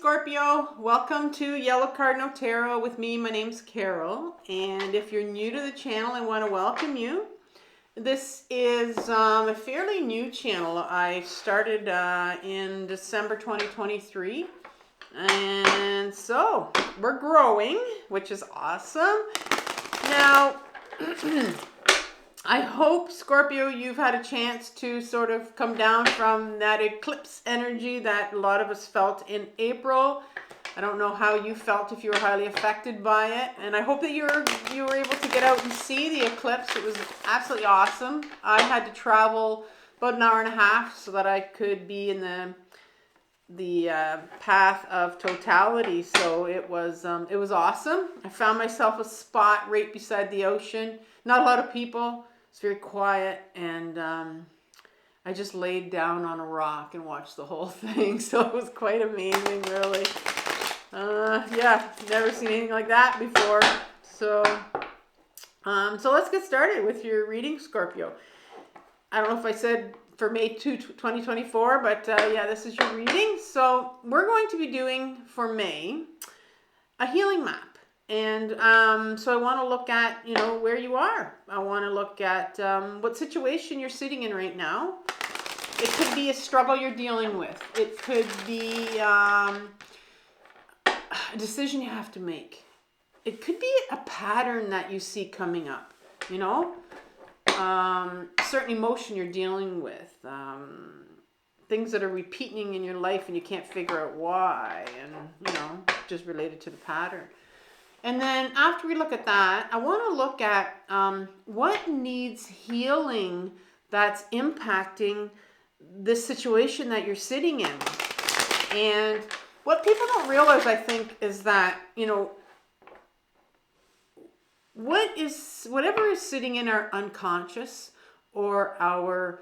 Scorpio, welcome to Yellow Cardinal Tarot with me. My name's Carol, and if you're new to the channel, I want to welcome you. This is a fairly new channel. I started in December 2023, and so we're growing, which is awesome. Now, I hope, Scorpio, you've had a chance to sort of come down from that eclipse energy that a lot of us felt in April. I don't know how you felt, if you were highly affected by it. And I hope that you were able to get out and see the eclipse. It was absolutely awesome. I had to travel about an hour and a half so that I could be in the path of totality. So it was awesome. I found myself a spot right beside the ocean. Not a lot of people. It's very quiet, and I just laid down on a rock and watched the whole thing. So it was quite amazing, really. Yeah, never seen anything like that before. So let's get started with your reading, Scorpio. I don't know if I said for May 2, 2024, but yeah, this is your reading. So we're going to be doing for May a healing map. And so I want to look at, where you are. I want to look at what situation you're sitting in right now. It could be a struggle you're dealing with. It could be a decision you have to make. It could be a pattern that you see coming up, certain emotion you're dealing with, things that are repeating in your life and you can't figure out why, and, just related to the pattern. And then after we look at that, I want to look at what needs healing that's impacting this situation that you're sitting in. And what people don't realize, I think, is that, whatever is sitting in our unconscious or our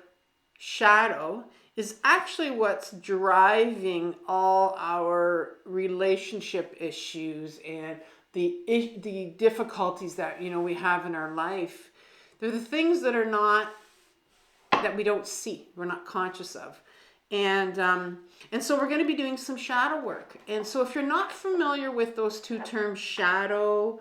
shadow is actually what's driving all our relationship issues and the difficulties that we have in our life. They're the things that we don't see, we're not conscious of, and so we're going to be doing some shadow work. And so if you're not familiar with those two terms, shadow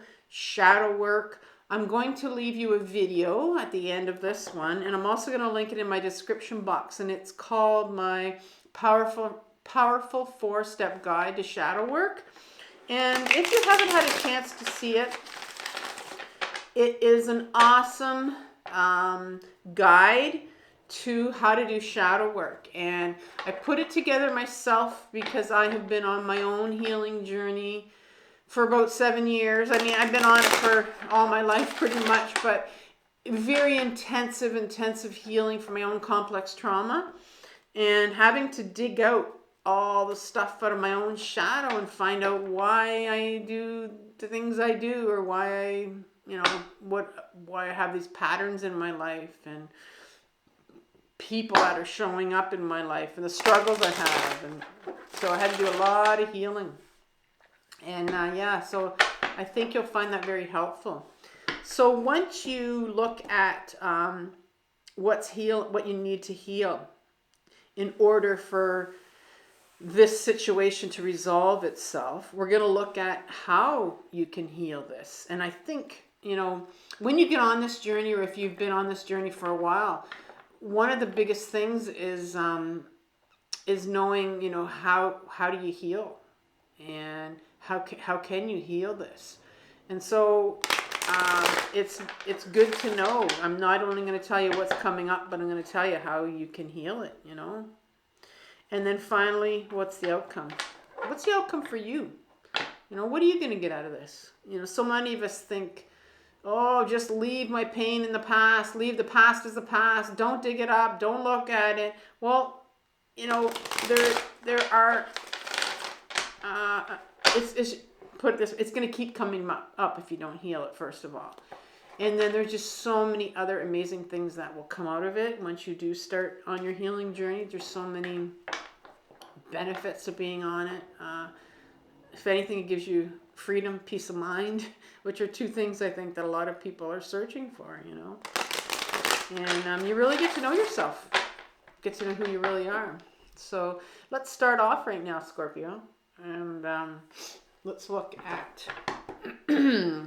work, I'm going to leave you a video at the end of this one, and I'm also going to link it in my description box, and it's called my powerful 4-step guide to shadow work. And if you haven't had a chance to see it, it is an awesome guide to how to do shadow work. And I put it together myself because I have been on my own healing journey for about 7 years. I mean, I've been on it for all my life pretty much, but very intensive healing from my own complex trauma, and having to dig out all the stuff out of my own shadow and find out why I do the things I do, or why why I have these patterns in my life, and people that are showing up in my life, and the struggles I have. And so I had to do a lot of healing. And so I think you'll find that very helpful. So once you look at what you need to heal in order for this situation to resolve itself, we're going to look at how you can heal this. And I think, when you get on this journey, or if you've been on this journey for a while, one of the biggest things is knowing, how do you heal, and how can you heal this? And so it's good to know. I'm not only going to tell you what's coming up, but I'm going to tell you how you can heal it, And then finally, what's the outcome? What's the outcome for you? What are you going to get out of this? So many of us think, oh, just leave my pain in the past. Leave the past as the past. Don't dig it up. Don't look at it. Well, there are, it's going to keep coming up if you don't heal it, first of all. And then there's just so many other amazing things that will come out of it once you do start on your healing journey. There's so many benefits of being on it. If anything, it gives you freedom, peace of mind, which are two things I think that a lot of people are searching for, And you really get to know yourself, get to know who you really are. So let's start off right now, Scorpio. And let's look at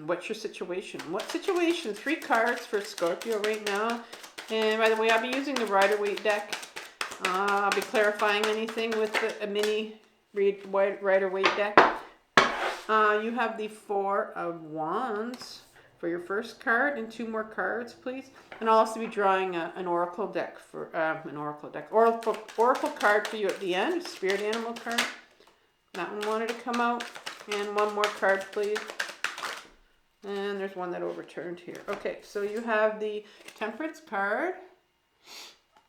what's your situation. What situation? 3 cards for Scorpio right now. And by the way, I'll be using the Rider-Waite deck. I'll be clarifying anything with a mini Rider-Waite deck. You have the 4 of Wands for your first card, and 2 more cards, please. And I'll also be drawing an oracle deck for oracle card for you at the end, a spirit animal card. That one wanted to come out, and 1 more card, please. And there's one that overturned here. Okay, so you have the Temperance card.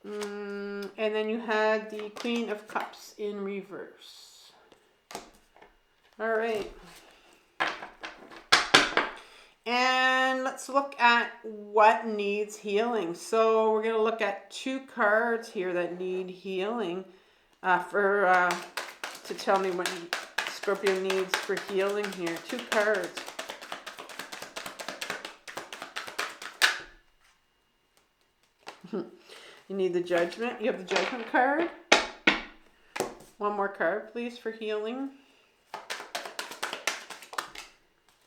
And then you had the Queen of Cups in reverse. All right. And let's look at what needs healing. So we're going to look at 2 cards here that need healing to tell me what Scorpio needs for healing here. 2 cards. You need the Judgment. You have the Judgment card. 1 more card, please, for healing.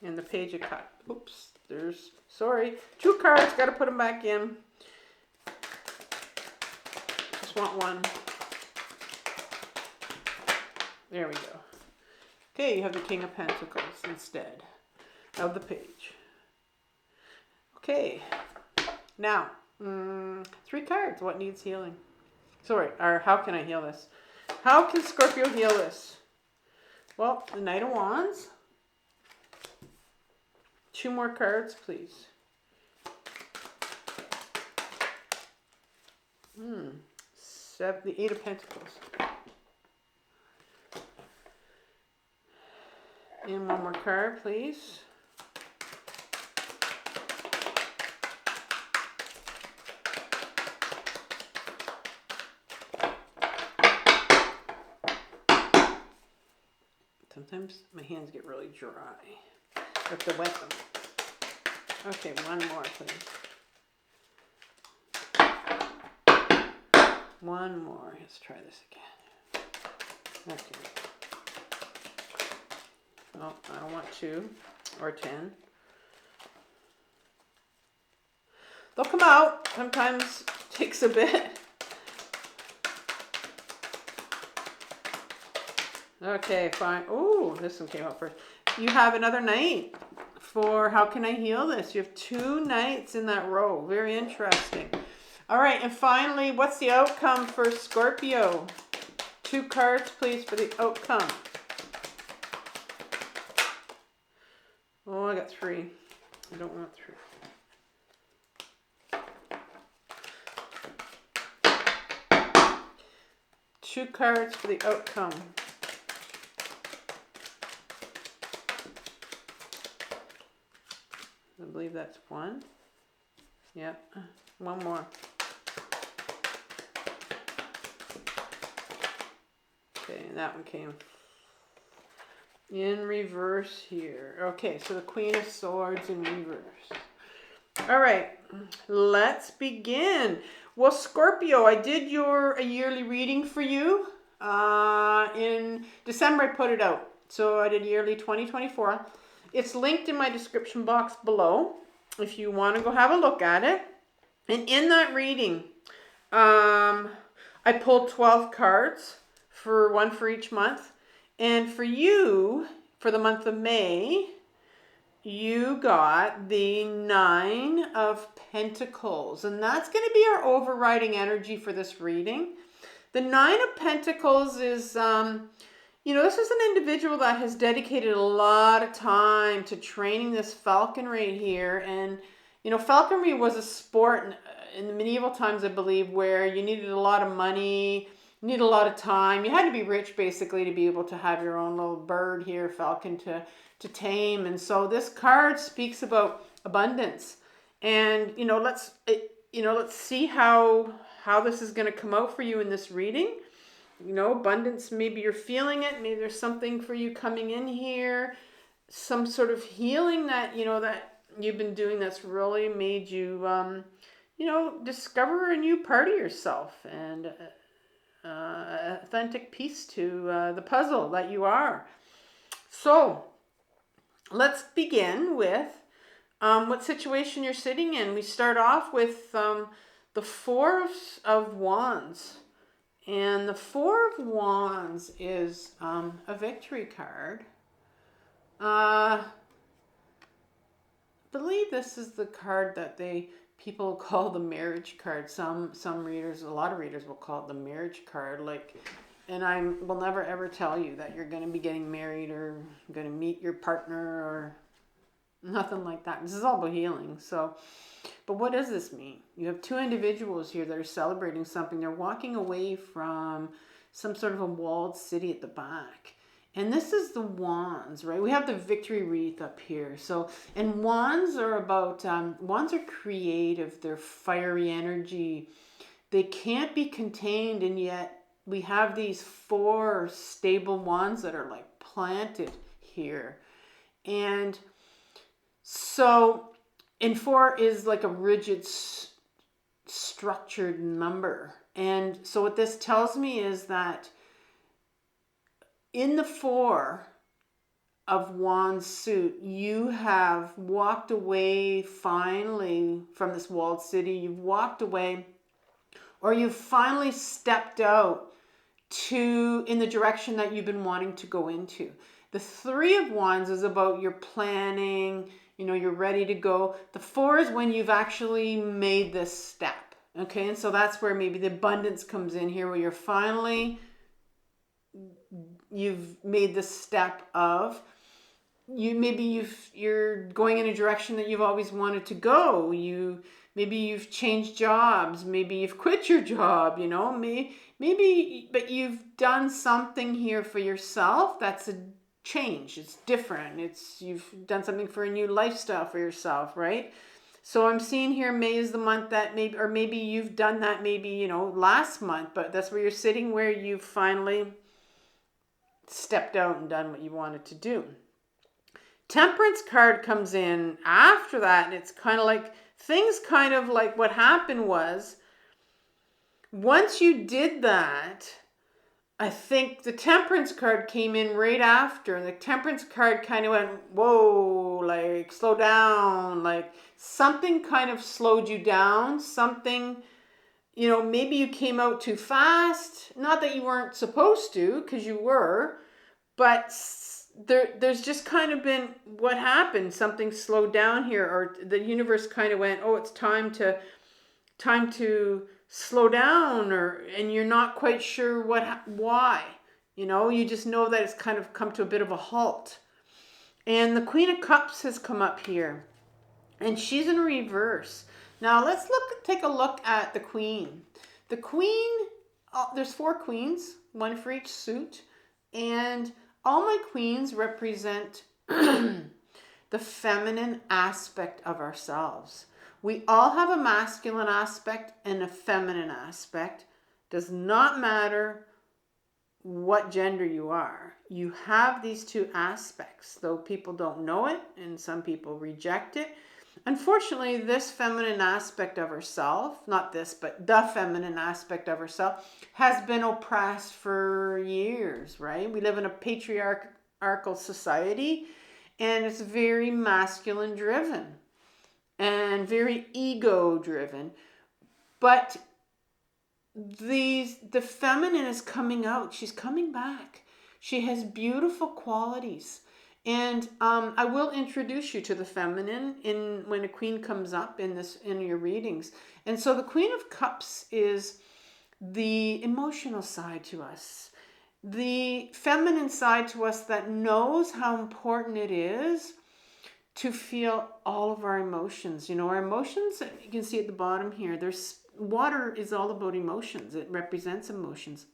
And the Page of Cups. Oops, sorry. 2 cards, got to put them back in. Just want 1. There we go. Okay, you have the King of Pentacles instead of the Page. Okay, now, 3 cards. What needs healing? Sorry, or how can I heal this? How can Scorpio heal this? Well, the Knight of Wands. 2 more cards, please. The 8 of Pentacles. And 1 more card, please. Sometimes my hands get really dry. I have to wet them. Okay, 1 more, please. 1 more. Let's try this again. Okay. Oh, I don't want 2 or 10. They'll come out. Sometimes it takes a bit. Okay, fine. Oh, this one came out first. You have another Knight for how can I heal this? You have 2 Knights in that row. Very interesting. All right, and finally, what's the outcome for Scorpio? 2 cards, please, for the outcome. Oh, I got 3. I don't want 3. 2 cards for the outcome. I believe that's 1. Yep. 1 more. Okay, and that one came in reverse here. Okay, so the Queen of Swords in reverse. All right, let's begin. Well, Scorpio, I did a yearly reading for you. In December, I put it out. So I did yearly 2024. It's linked in my description box below if you want to go have a look at it. And in that reading, I pulled 12 cards, for 1 for each month. And for you, for the month of May, you got the 9 of Pentacles. And that's going to be our overriding energy for this reading. The 9 of Pentacles is, this is an individual that has dedicated a lot of time to training this falconry here. And, falconry was a sport in the medieval times, I believe, where you needed a lot of money, you needed a lot of time. You had to be rich, basically, to be able to have your own little bird here, falcon, to tame. And so this card speaks about abundance. And, let's see how this is going to come out for you in this reading. Abundance, maybe you're feeling it. Maybe there's something for you coming in here. Some sort of healing that, that you've been doing that's really made you, discover a new part of yourself. And authentic piece to the puzzle that you are. So let's begin with what situation you're sitting in. We start off with the Four of Wands. And the Four of Wands is a victory card. I believe this is the card that people call the marriage card. Some readers, a lot of readers will call it the marriage card. And I will never ever tell you that you're going to be getting married or going to meet your partner or nothing like that. This is all about healing. So, but what does this mean? You have two individuals here that are celebrating something. They're walking away from some sort of a walled city at the back. And this is the wands, right? We have the victory wreath up here. So, and wands are about, wands are creative. They're fiery energy. They can't be contained, and yet we have these four stable wands that are like planted here. And so, and four is like a rigid, structured number. And so what this tells me is that in the Four of Wands suit, you have walked away finally from this walled city. You've walked away, or you've finally stepped out in the direction that you've been wanting to go into. The Three of Wands is about your planning, you're ready to go. The Four is when you've actually made this step. Okay, and so that's where maybe the abundance comes in here, where you've made the step of you're going in a direction that you've always wanted to go. Maybe you've changed jobs, maybe you've quit your job, maybe but you've done something here for yourself that's a change. It's different. You've done something for a new lifestyle for yourself, right? So I'm seeing here May is the month that maybe you've done that last month, but that's where you're sitting, where you finally stepped out and done what you wanted to do. Temperance card comes in after that, and it's kind of like what happened was, once you did that, I think the Temperance card came in right after, and the Temperance card kind of went, whoa, like slow down, like something kind of slowed you down, something, maybe you came out too fast, not that you weren't supposed to, because you were, but there's just kind of been what happened, something slowed down here, or the universe kind of went, oh, it's time to slow down, and you're not quite sure why. You just know that it's kind of come to a bit of a halt. And the Queen of Cups has come up here, and she's in reverse. Now let's take a look at the Queen. The Queen, there's four queens, one for each suit, and all my queens represent the feminine aspect of ourselves. We all have a masculine aspect and a feminine aspect. Does not matter what gender you are. You have these two aspects, though people don't know it and some people reject it. Unfortunately, this feminine aspect of herself, not this, but the feminine aspect of herself, has been oppressed for years, right? We live in a patriarchal society, and it's very masculine driven and very ego driven. But the feminine is coming out. She's coming back. She has beautiful qualities. And I will introduce you to the feminine when a queen comes up in your readings. And so the Queen of Cups is the emotional side to us, the feminine side to us that knows how important it is to feel all of our emotions. Our emotions, you can see at the bottom here, water is all about emotions. It represents emotions.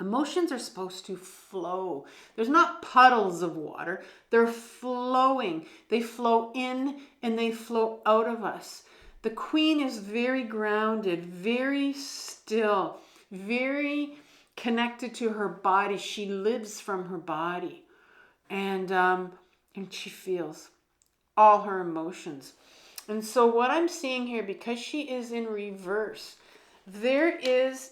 Emotions are supposed to flow. There's not puddles of water. They're flowing. They flow in and they flow out of us. The Queen is very grounded, very still, very connected to her body. She lives from her body, and she feels all her emotions. And so what I'm seeing here, because she is in reverse, there is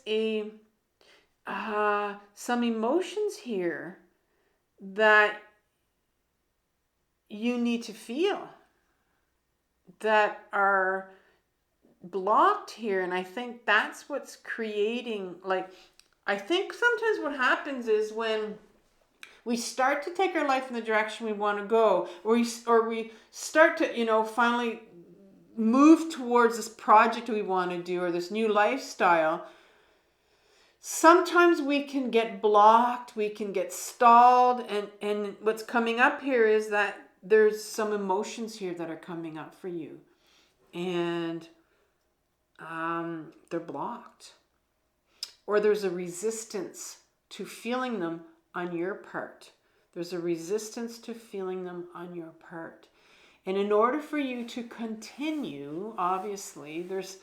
some emotions here that you need to feel that are blocked here. And I think that's what's creating, like, I think sometimes what happens is when we start to take our life in the direction we want to go, or we start to, finally move towards this project we want to do or this new lifestyle, sometimes we can get blocked, we can get stalled, and what's coming up here is that there's some emotions here that are coming up for you, and they're blocked, or there's a resistance to feeling them on your part. There's a resistance to feeling them on your part. And in order for you to continue, obviously, there's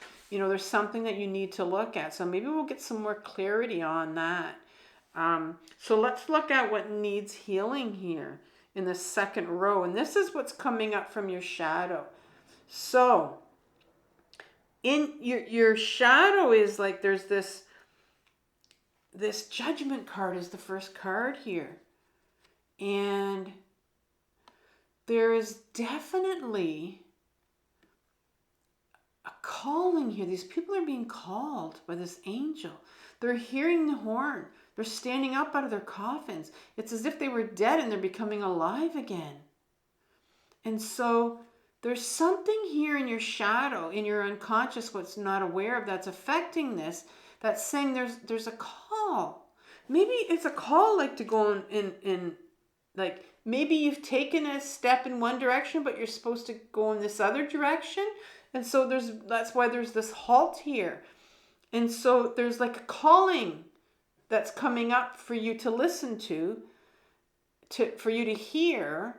something that you need to look at. So maybe we'll get some more clarity on that. So let's look at what needs healing here in the second row. And this is what's coming up from your shadow. So in your shadow is like there's this Judgment card is the first card here. And there is definitely a calling here. These people are being called by this angel. They're hearing the horn. They're standing up out of their coffins. It's as if they were dead and they're becoming alive again. And so there's something here in your shadow, in your unconscious, what's not aware of, that's affecting this, that's saying there's a call. Maybe it's a call like to go in like, maybe you've taken a step in one direction, but you're supposed to go in this other direction. And so that's why there's this halt here. And so there's like a calling that's coming up for you to listen to for you to hear.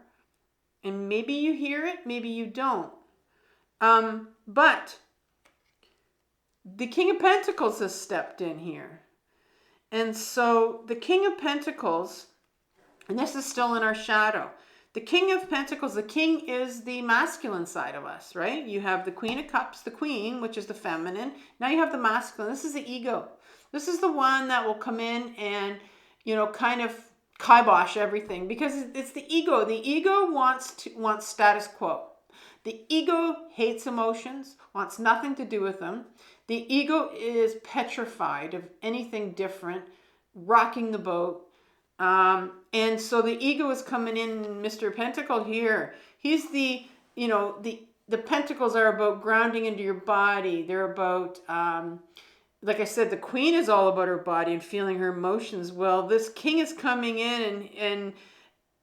And maybe you hear it, maybe you don't. But the King of Pentacles has stepped in here. And so the King of Pentacles, and this is still in our shadow. The King of Pentacles, the king is the masculine side of us, right? You have the Queen of Cups, the queen, which is the feminine. Now you have the masculine. This is the ego. This is the one that will come in and, kind of kibosh everything, because it's the ego. The ego wants status quo. The ego hates emotions, wants nothing to do with them. The ego is petrified of anything different, rocking the boat. And so the ego is coming in, Mr. Pentacle here. He's the pentacles are about grounding into your body. They're about, like I said, the queen is all about her body and feeling her emotions. Well, this king is coming in and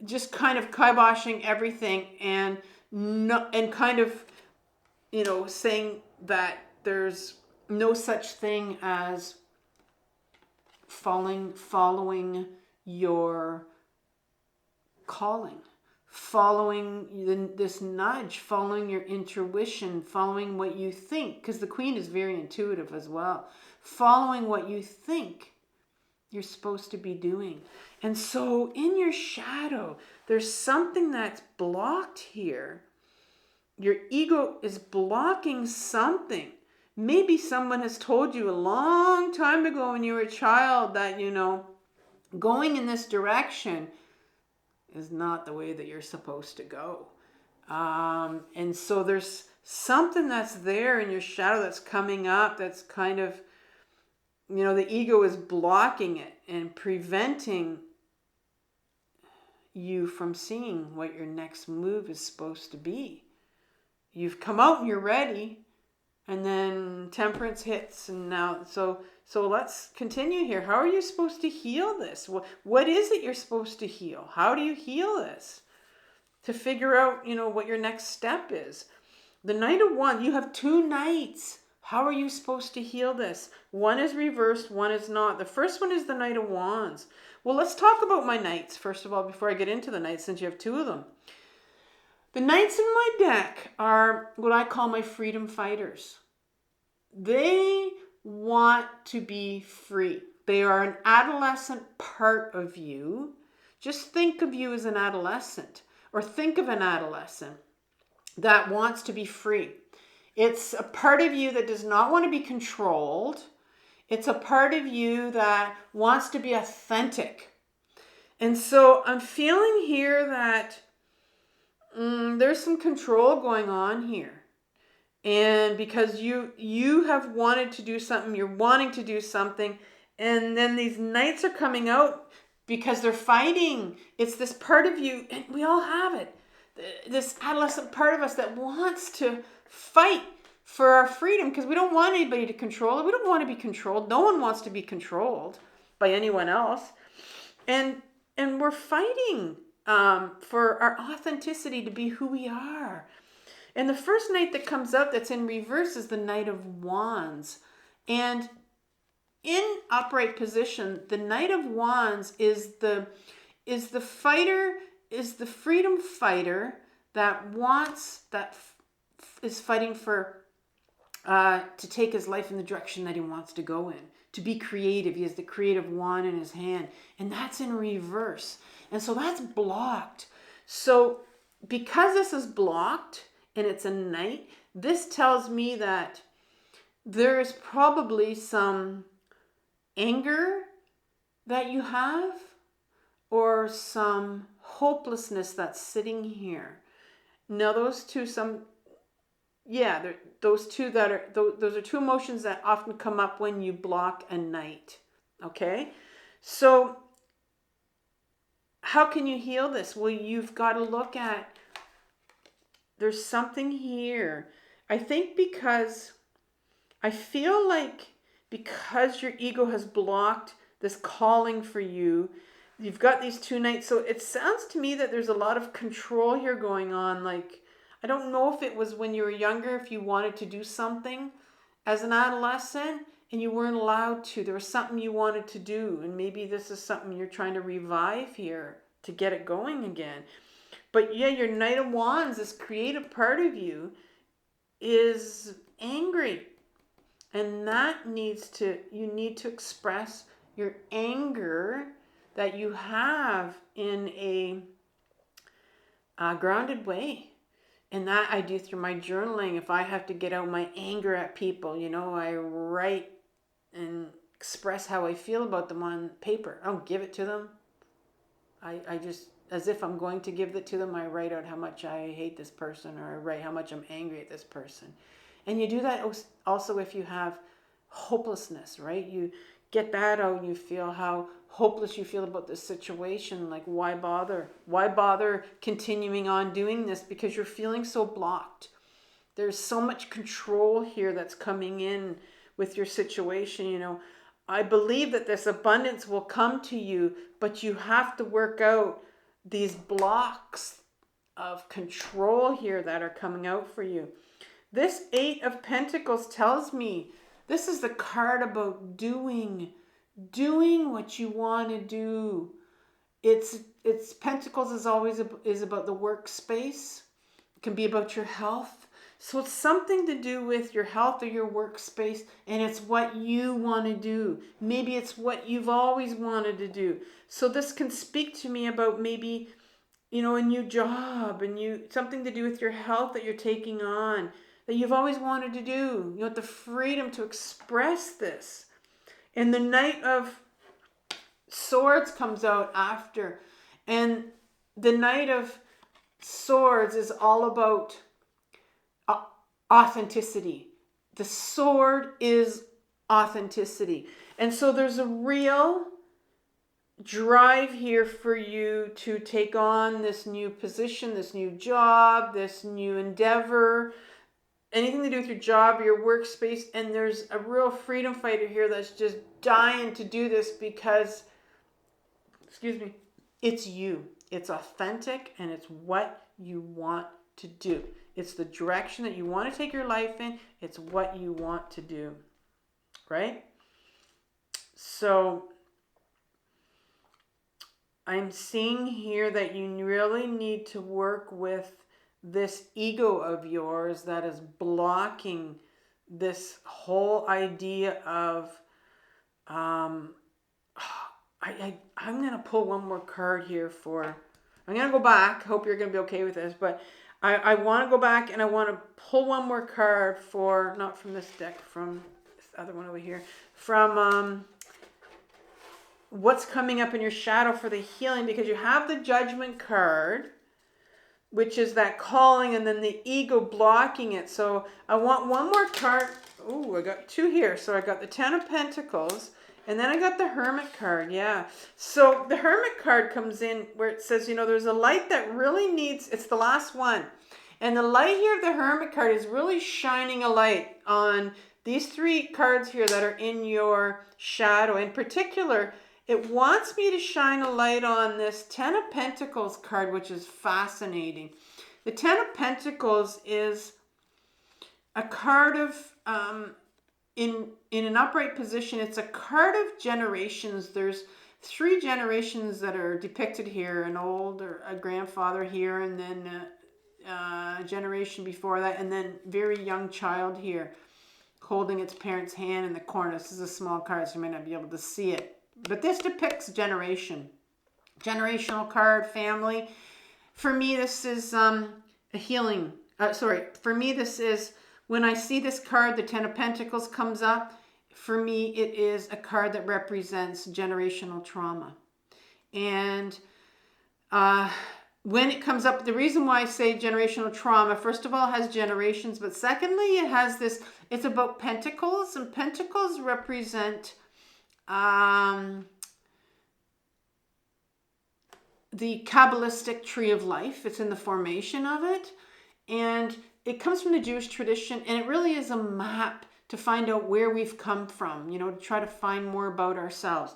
just kind of kiboshing everything and kind of, saying that there's no such thing as following your calling, following this nudge, following your intuition, following what you think, because the queen is very intuitive as well, following what you think you're supposed to be doing. And so in your shadow, there's something that's blocked here. Your ego is blocking something. Maybe someone has told you a long time ago when you were a child that, going in this direction is not the way that you're supposed to go. And so there's something that's there in your shadow that's coming up that's kind of, the ego is blocking it and preventing you from seeing what your next move is supposed to be. You've come out and you're ready, and then temperance hits, and now so let's continue here. How are you supposed to heal this? What is it you're supposed to heal? How do you heal this? To figure out, what your next step is. The Knight of Wands, you have two knights. How are you supposed to heal this? One is reversed, one is not. The first one is the Knight of Wands. Well, let's talk about my knights, first of all, before I get into the knights, since you have two of them. The knights in my deck are what I call my freedom fighters. They want to be free. They are an adolescent part of you. Just think of you as an adolescent, or think of an adolescent that wants to be free. It's a part of you that does not want to be controlled. It's a part of you that wants to be authentic. And so I'm feeling here that there's some control going on here. And because you have wanted to do something, you're wanting to do something, and then these knights are coming out because they're fighting. It's this part of you, and we all have it, this adolescent part of us that wants to fight for our freedom because we don't want anybody to control it. We don't want to be controlled. No one wants to be controlled by anyone else. And we're fighting for our authenticity to be who we are. And the first knight that comes out that's in reverse is the Knight of Wands. And in upright position, the Knight of Wands is the fighter, is the freedom fighter that is fighting for to take his life in the direction that he wants to go in, to be creative. He has the creative wand in his hand, and that's in reverse. And so that's blocked. So because this is blocked and it's a knight, this tells me that there is probably some anger that you have or some hopelessness that's sitting here. Now those two, those are two emotions that often come up when you block a knight. Okay, so how can you heal this? Well, you've got to look at, there's something here. I think because I feel like because your ego has blocked this calling for you, you've got these two knights. So it sounds to me that there's a lot of control here going on. Like, I don't know if it was when you were younger, if you wanted to do something as an adolescent and you weren't allowed to. There was something you wanted to do, and maybe this is something you're trying to revive here to get it going again. But yeah, your Knight of Wands, this creative part of you, is angry. And that you need to express your anger that you have in a grounded way. And that I do through my journaling. If I have to get out my anger at people, I write and express how I feel about them on paper. I don't give it to them. I just, as if I'm going to give it to them, I write out how much I hate this person, or I write how much I'm angry at this person. And you do that also if you have hopelessness, right? You get that out and you feel how hopeless you feel about this situation. Like, why bother? Why bother continuing on doing this? Because you're feeling so blocked. There's so much control here that's coming in with your situation. I believe that this abundance will come to you, but you have to work out these blocks of control here that are coming out for you. This Eight of Pentacles tells me this is the card about doing what you want to do. It's Pentacles is always about the workspace. It can be about your health. So it's something to do with your health or your workspace, and it's what you want to do. Maybe it's what you've always wanted to do. So this can speak to me about maybe, a new job, and something to do with your health that you're taking on, that you've always wanted to do. You want the freedom to express this. And the Knight of Swords comes out after. And the Knight of Swords is all about authenticity. The sword is authenticity. And so there's a real drive here for you to take on this new position, this new job, this new endeavor, anything to do with your job, your workspace. And there's a real freedom fighter here that's just dying to do this because, it's you. It's authentic, and it's what you want to do. It's the direction that you want to take your life in. It's what you want to do, right? So I'm seeing here that you really need to work with this ego of yours that is blocking this whole idea of, I'm going to pull one more card here I'm going to go back. Hope you're going to be okay with this, but I want to go back and I want to pull one more card not from this deck, from other one over here, from what's coming up in your shadow for the healing, because you have the Judgment card, which is that calling, and then the ego blocking it. So I want one more card. Oh, I got two here. So I got the Ten of Pentacles, and then I got the Hermit card. Yeah. So the Hermit card comes in where it says, you know, there's a light that really needs, it's the last one. And the light here of the Hermit card is really shining a light on these three cards here that are in your shadow. In particular, it wants me to shine a light on this Ten of Pentacles card, which is fascinating. The Ten of Pentacles is a card of, in an upright position, it's a card of generations. There's three generations that are depicted here, an old or a grandfather here, and then a generation before that, and then very young child here holding its parent's hand in the corner. This is a small card, so you may not be able to see it. But this depicts generation. Generational card, family. For me, this is a healing. For me, this is, when I see this card, the Ten of Pentacles comes up, for me, it is a card that represents generational trauma. And when it comes up, the reason why I say generational trauma, first of all, it has generations, but secondly, it has this, it's about pentacles, and pentacles represent the Kabbalistic tree of life. It's in the formation of it, and it comes from the Jewish tradition, and it really is a map to find out where we've come from, you know, to try to find more about ourselves.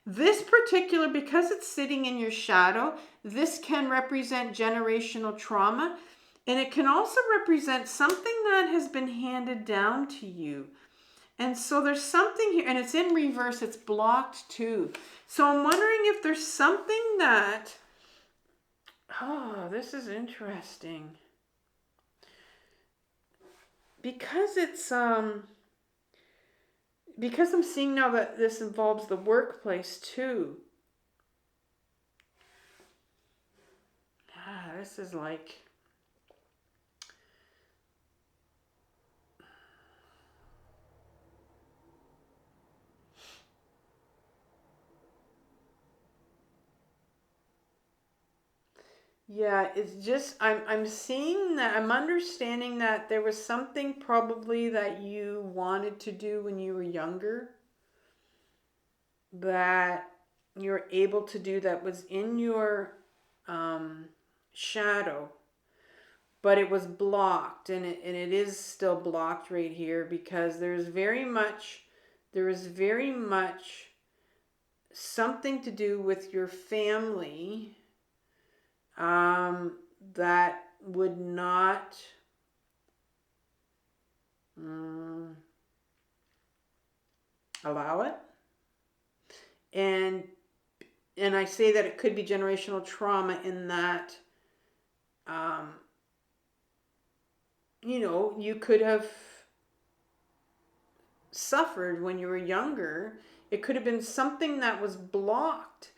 This particular, because it's sitting in your shadow, this can represent generational trauma, and it can also represent something that has been handed down to you. And so there's something here, and it's in reverse, it's blocked too. So I'm wondering if there's something that, oh, this is interesting. Because it's, because I'm seeing now that this involves the workplace too. This is like, yeah, it's just, I'm seeing that, I'm understanding that there was something probably that you wanted to do when you were younger, that you're able to do, that was in your shadow, but it was blocked, and it is still blocked right here, because there is very much something to do with your family that would not allow it. And I say that it could be generational trauma in that, you know, you could have suffered when you were younger. It could have been something that was blocked,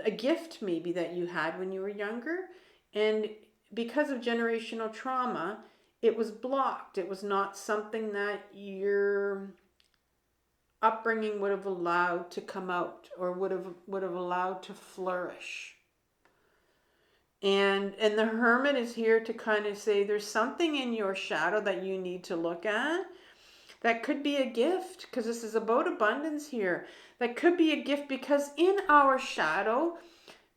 a gift maybe that you had when you were younger, and because of generational trauma, it was blocked. It was not something that your upbringing would have allowed to come out, or would have allowed to flourish. And the Hermit is here to kind of say there's something in your shadow that you need to look at. That could be a gift, because this is about abundance here. That could be a gift, because in our shadow,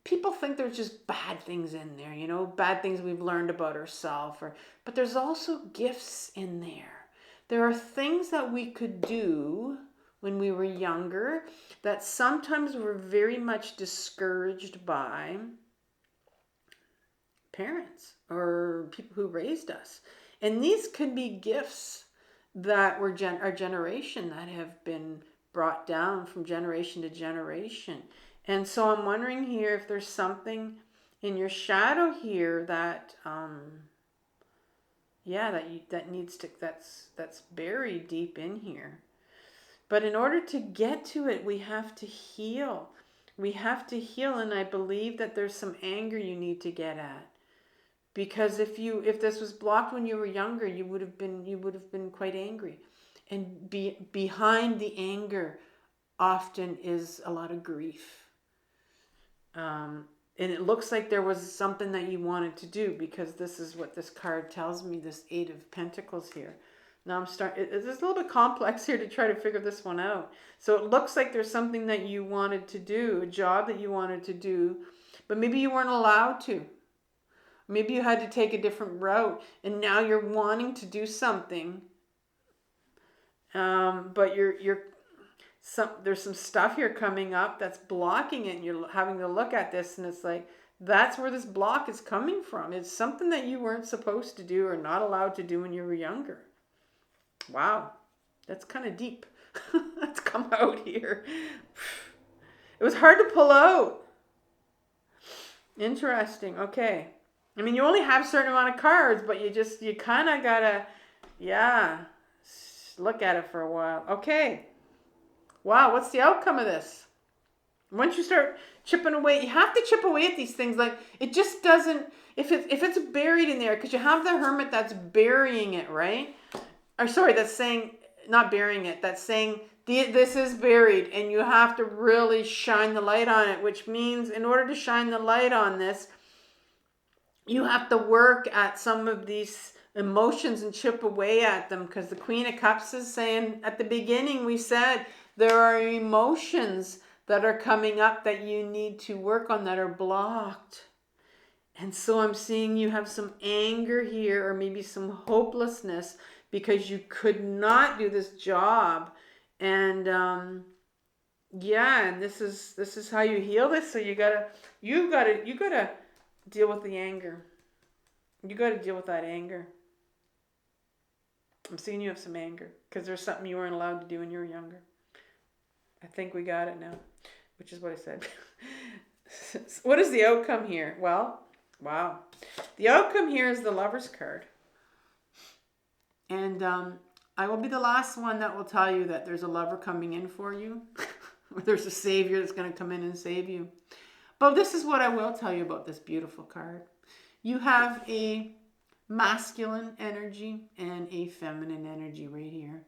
people think there's just bad things in there, you know, bad things we've learned about ourselves. But there's also gifts in there. There are things that we could do when we were younger that sometimes we're very much discouraged by parents or people who raised us. And these could be gifts that were our generation, that have been brought down from generation to generation. And so I'm wondering here if there's something in your shadow here that that's buried deep in here. But in order to get to it, we have to heal. We have to heal, and I believe that there's some anger you need to get at. Because if this was blocked when you were younger, you would have been quite angry. And behind the anger often is a lot of grief. And it looks like there was something that you wanted to do, because this is what this card tells me, this Eight of Pentacles here. Now it's a little bit complex here to try to figure this one out. So it looks like there's something that you wanted to do, a job that you wanted to do, but maybe you weren't allowed to. Maybe you had to take a different route, and now you're wanting to do something, but there's some stuff here coming up that's blocking it, and you're having to look at this, and it's like, that's where this block is coming from. It's something that you weren't supposed to do or not allowed to do when you were younger. Wow, that's kind of deep. That's come out here. It was hard to pull out. Interesting. Okay. I mean, you only have a certain amount of cards, but you kind of gotta, look at it for a while. Okay. Wow, what's the outcome of this? Once you start chipping away, you have to chip away at these things. Like, it just doesn't, if it's buried in there, because you have the Hermit that's burying it, right? Or sorry, that's saying, not burying it, that's saying this is buried, and you have to really shine the light on it, which means in order to shine the light on this, you have to work at some of these emotions and chip away at them, because the Queen of Cups is saying, at the beginning we said, there are emotions that are coming up that you need to work on that are blocked. And so I'm seeing you have some anger here, or maybe some hopelessness, because you could not do this job. And and this is how you heal this. So you gotta deal with the anger. You gotta deal with that anger. I'm seeing you have some anger because there's something you weren't allowed to do when you were younger. I think we got it now, which is what I said. What is the outcome here? Well, wow. The outcome here is the Lover's card. And I will be the last one that will tell you that there's a lover coming in for you. Or there's a savior that's going to come in and save you. But this is what I will tell you about this beautiful card. You have a masculine energy and a feminine energy right here.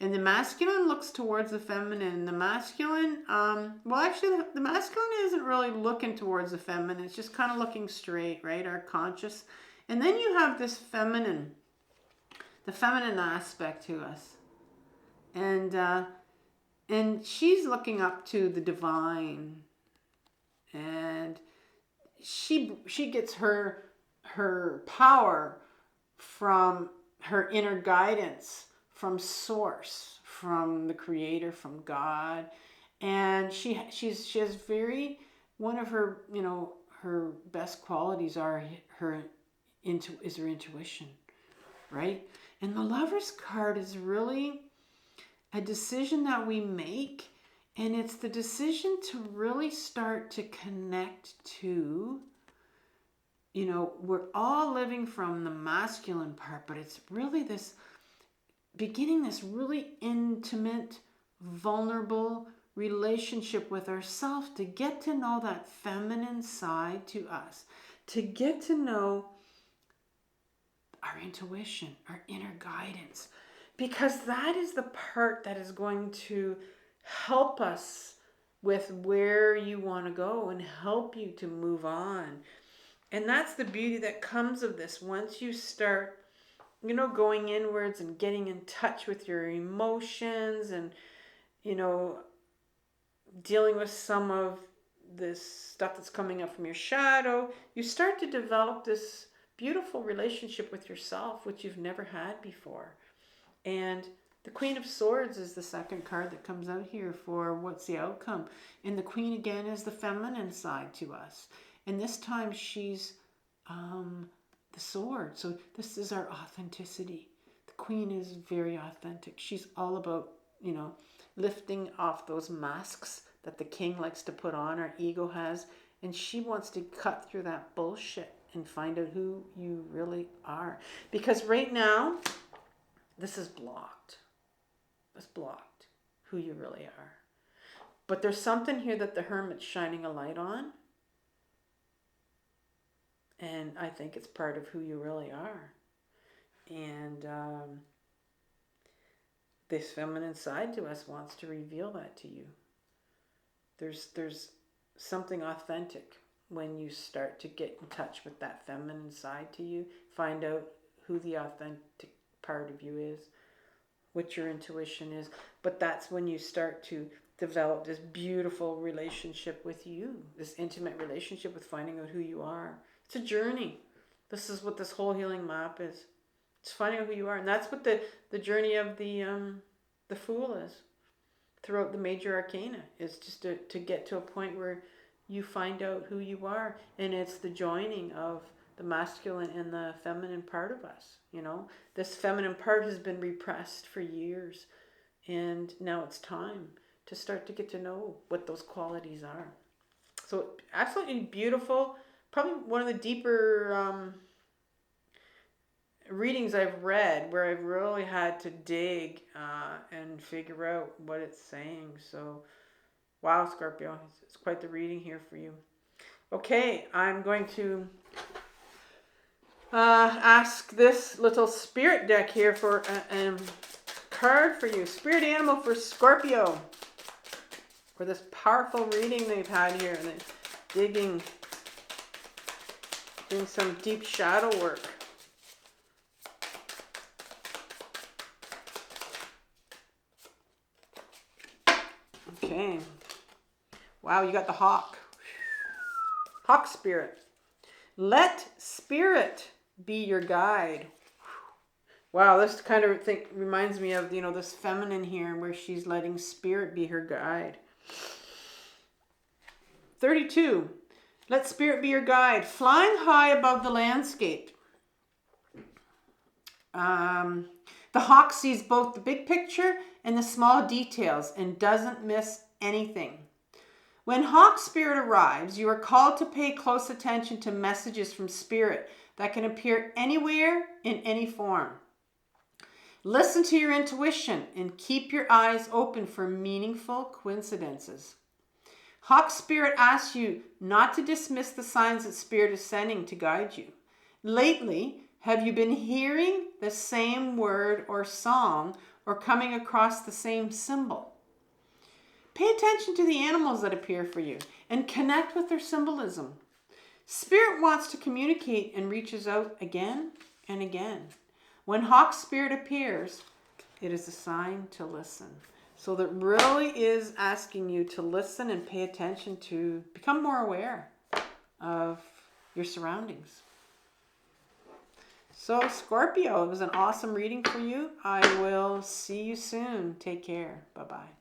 And the masculine looks towards the feminine. The masculine, the masculine isn't really looking towards the feminine. It's just kind of looking straight, right? Our conscious. And then you have this feminine, the feminine aspect to us. And she's looking up to the divine. And she gets her power from her inner guidance, from source, from the creator, from God. And she has very, one of her, her best qualities are her intuition, right? And the Lover's card is really a decision that we make, and it's the decision to really start to connect to, we're all living from the masculine part, but it's really this beginning this really intimate, vulnerable relationship with ourselves, to get to know that feminine side to us, to get to know our intuition, our inner guidance, because that is the part that is going to help us with where you want to go and help you to move on. And that's the beauty that comes of this. Once you start going inwards and getting in touch with your emotions and, dealing with some of this stuff that's coming up from your shadow, you start to develop this beautiful relationship with yourself, which you've never had before. And the Queen of Swords is the second card that comes out here for what's the outcome. And the Queen, again, is the feminine side to us. And this time she's the sword. So this is our authenticity. The Queen is very authentic. She's all about, lifting off those masks that the king likes to put on, our ego has. And she wants to cut through that bullshit and find out who you really are. Because right now, this is blocked. It's blocked, who you really are. But there's something here that the Hermit's shining a light on. And I think it's part of who you really are. And this feminine side to us wants to reveal that to you. There's something authentic when you start to get in touch with that feminine side to you. Find out who the authentic part of you is, what your intuition is. But that's when you start to develop this beautiful relationship with you, this intimate relationship with finding out who you are. It's a journey. This is what this whole healing map is. It's finding out who you are. And that's what the journey of the Fool is throughout the major arcana, is just to get to a point where you find out who you are. And it's the joining of the masculine and the feminine part of us. You know, this feminine part has been repressed for years. And now it's time to start to get to know what those qualities are. So absolutely beautiful. Probably one of the deeper readings I've read, where I've really had to dig and figure out what it's saying. So, wow, Scorpio, it's quite the reading here for you. Okay, I'm going to ask this little spirit deck here for a card for you. Spirit animal for Scorpio. For this powerful reading they've had here. And digging, doing some deep shadow work. Okay. Wow, you got the hawk. Hawk spirit. Let spirit be your guide. Wow, this kind of thing reminds me of, you know, this feminine here where she's letting spirit be her guide. 32. Let spirit be your guide. Flying high above the landscape. The hawk sees both the big picture and the small details and doesn't miss anything. When hawk spirit arrives, you are called to pay close attention to messages from spirit that can appear anywhere in any form. Listen to your intuition and keep your eyes open for meaningful coincidences. Hawk spirit asks you not to dismiss the signs that spirit is sending to guide you. Lately, have you been hearing the same word or song or coming across the same symbol? Pay attention to the animals that appear for you and connect with their symbolism. Spirit wants to communicate and reaches out again and again. When hawk spirit appears, it is a sign to listen. So that really is asking you to listen and pay attention, to become more aware of your surroundings. So Scorpio, it was an awesome reading for you. I will see you soon. Take care. Bye-bye.